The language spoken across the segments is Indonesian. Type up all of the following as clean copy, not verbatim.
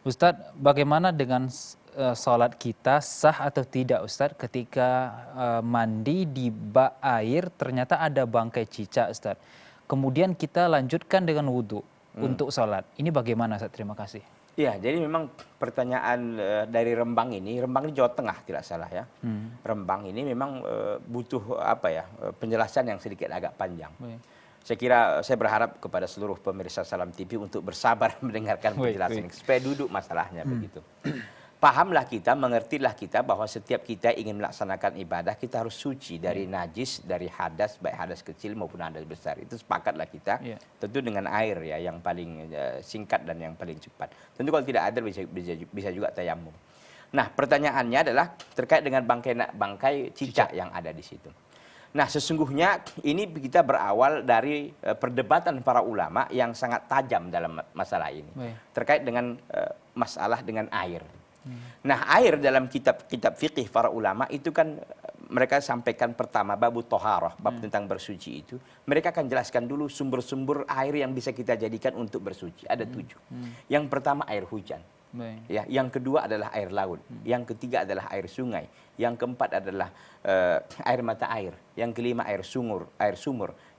Ustadz, bagaimana dengan sholat kita sah atau tidak Ustadz ketika mandi di bak air ternyata ada bangkai cicak Ustadz. Kemudian kita lanjutkan dengan wudhu untuk sholat. Ini bagaimana Ustadz? Terima kasih. Ya, jadi memang pertanyaan dari Rembang ini Jawa Tengah tidak salah ya. Rembang ini memang butuh penjelasan yang sedikit agak panjang. Saya kira saya berharap kepada seluruh pemirsa Salam TV untuk bersabar mendengarkan penjelasan supaya duduk masalahnya begitu. Pahamlah kita, mengertilah kita bahwa setiap kita ingin melaksanakan ibadah kita harus suci dari najis, dari hadas, baik hadas kecil maupun hadas besar. Itu sepakatlah kita. Tentu dengan air ya yang paling singkat dan yang paling cepat. Tentu kalau tidak ada bisa juga tayamum. Nah, pertanyaannya adalah terkait dengan bangkai cicak yang ada di situ. Nah, sesungguhnya ini kita berawal dari perdebatan para ulama yang sangat tajam dalam masalah ini. Terkait dengan masalah dengan air. Nah, air dalam kitab-kitab fikih para ulama itu kan mereka sampaikan pertama babu toharoh, bab tentang bersuci itu. Mereka akan jelaskan dulu sumber-sumber air yang bisa kita jadikan untuk bersuci. Ada 7. Yang pertama air hujan. Ya, yang kedua adalah air laut, yang ketiga adalah air sungai, yang keempat adalah air mata air, yang kelima air sumur,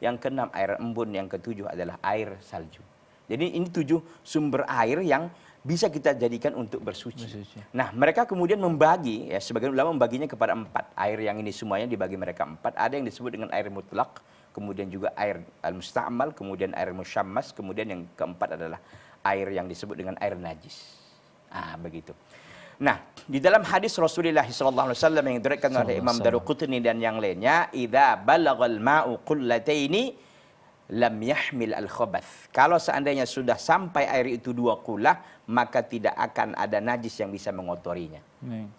yang keenam air embun, yang ketujuh adalah air salju. Jadi ini 7 sumber air yang bisa kita jadikan untuk bersuci. Nah, mereka kemudian membagi, ya sebagian ulama membaginya kepada 4. Air yang ini semuanya dibagi mereka 4. Ada yang disebut dengan air mutlak, kemudian juga air al-musta'mal, kemudian air musyammas, kemudian yang keempat adalah air yang disebut dengan air najis. Begitu. Nah, di dalam hadis Rasulullah SAW yang diriwayatkan oleh Imam Daruqutni dan yang lainnya, idza balagal ma'u qullataini lam yahmil al-khabath. Kalau seandainya sudah sampai air itu 2 kulah, maka tidak akan ada najis yang bisa mengotorinya.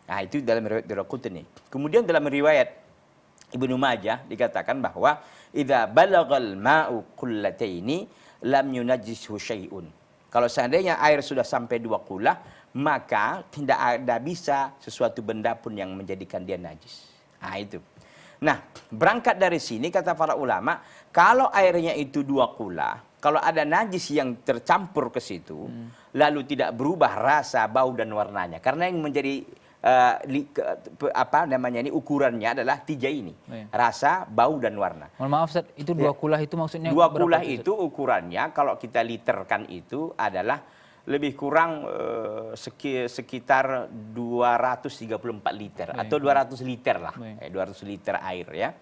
Nah, itu dalam riwayat Daruqutni. Kemudian dalam riwayat Ibnu Majah dikatakan bahwa idza balagal ma'u qullataini lam yunajjishu syai'un. Kalau seandainya air sudah sampai 2 kulah, maka tidak ada bisa sesuatu benda pun yang menjadikan dia najis. Itu. Nah, berangkat dari sini kata para ulama, kalau airnya itu 2 kulah, kalau ada najis yang tercampur ke situ, lalu tidak berubah rasa, bau dan warnanya. Karena yang menjadi ukurannya adalah 3 ini. Rasa, bau dan warna. Mohon maaf Ustaz, itu 2 kulah itu maksudnya 2 kulah itu ukurannya kalau kita literkan itu adalah lebih kurang sekitar 234 liter atau 200 liter lah. 200 liter air ya.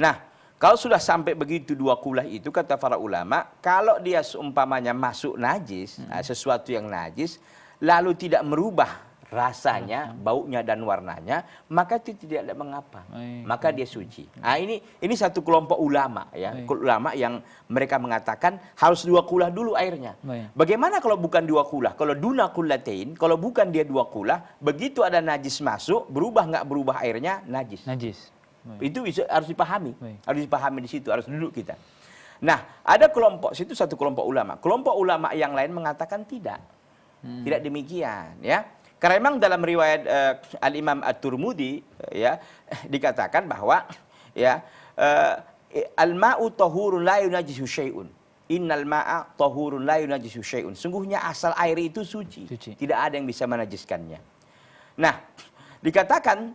Nah, kalau sudah sampai begitu 2 kulah itu kata para ulama, kalau dia seumpamanya masuk najis, sesuatu yang najis, lalu tidak merubah rasanya, baunya dan warnanya, maka itu tidak ada mengapa. Maka dia suci. Ini satu kelompok ulama ya, ulama yang mereka mengatakan harus 2 kulah dulu airnya. Bagaimana kalau bukan 2 kulah? Kalau duna kullatain, kalau bukan dia 2 kulah, begitu ada najis masuk, berubah nggak berubah airnya, najis. Itu harus dipahami. Harus dipahami di situ, harus duduk kita. Nah, ada kelompok, situ satu kelompok ulama. Kelompok ulama yang lain mengatakan tidak. Tidak demikian ya. Karena memang dalam riwayat Al-Imam At-Tirmidzi ya dikatakan bahwa ya al-ma'u tahurun la yunajjisu syai'un. Innal ma'a tahurun la yunajjisu syai'un. Sungguhnya asal air itu suci. Tidak ada yang bisa menajiskannya. Nah, dikatakan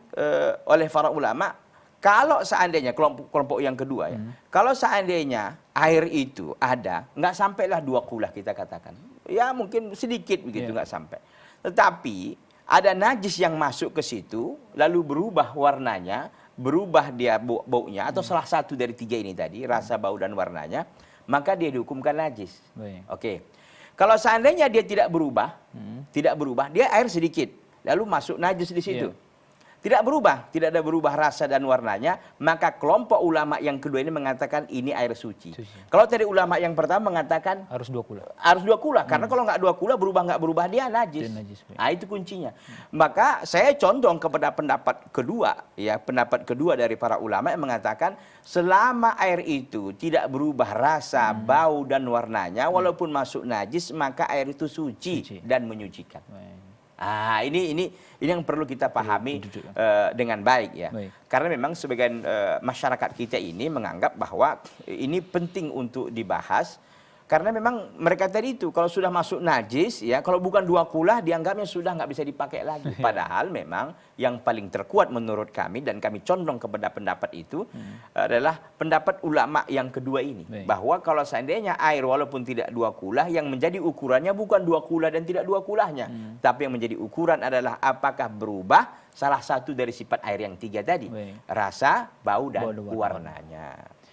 oleh para ulama kalau seandainya kelompok yang kedua ya, kalau seandainya air itu ada, nggak sampailah 2 kulah kita katakan. Ya mungkin sedikit begitu nggak sampai. Tetapi ada najis yang masuk ke situ, lalu berubah warnanya, berubah dia baunya, atau salah satu dari 3 ini tadi, rasa, bau, dan warnanya, maka dia dihukumkan najis. Oke. Kalau seandainya dia tidak berubah, dia air sedikit, lalu masuk najis di situ. Tidak berubah, tidak ada berubah rasa dan warnanya, maka kelompok ulama yang kedua ini mengatakan ini air suci. Kalau tadi ulama yang pertama mengatakan harus 2 kulah. Harus 2 kulah, karena kalau nggak 2 kulah nggak berubah dia najis. Itu kuncinya. Maka saya condong kepada pendapat kedua, ya pendapat kedua dari para ulama yang mengatakan selama air itu tidak berubah rasa, bau dan warnanya, walaupun masuk najis, maka air itu suci dan menyucikan. Ini yang perlu kita pahami dengan baik ya. Karena memang sebagian masyarakat kita ini menganggap bahwa ini penting untuk dibahas Karena memang mereka tadi itu kalau sudah masuk najis ya, kalau bukan 2 kulah dianggapnya sudah nggak bisa dipakai lagi. Padahal memang yang paling terkuat menurut kami dan kami condong kepada pendapat itu adalah pendapat ulama yang kedua ini. Bahwa kalau seandainya air walaupun tidak 2 kulah, yang menjadi ukurannya bukan 2 kulah dan tidak 2 kulahnya. Tapi yang menjadi ukuran adalah apakah berubah salah satu dari sifat air yang 3 tadi. Rasa, bau, dan warnanya.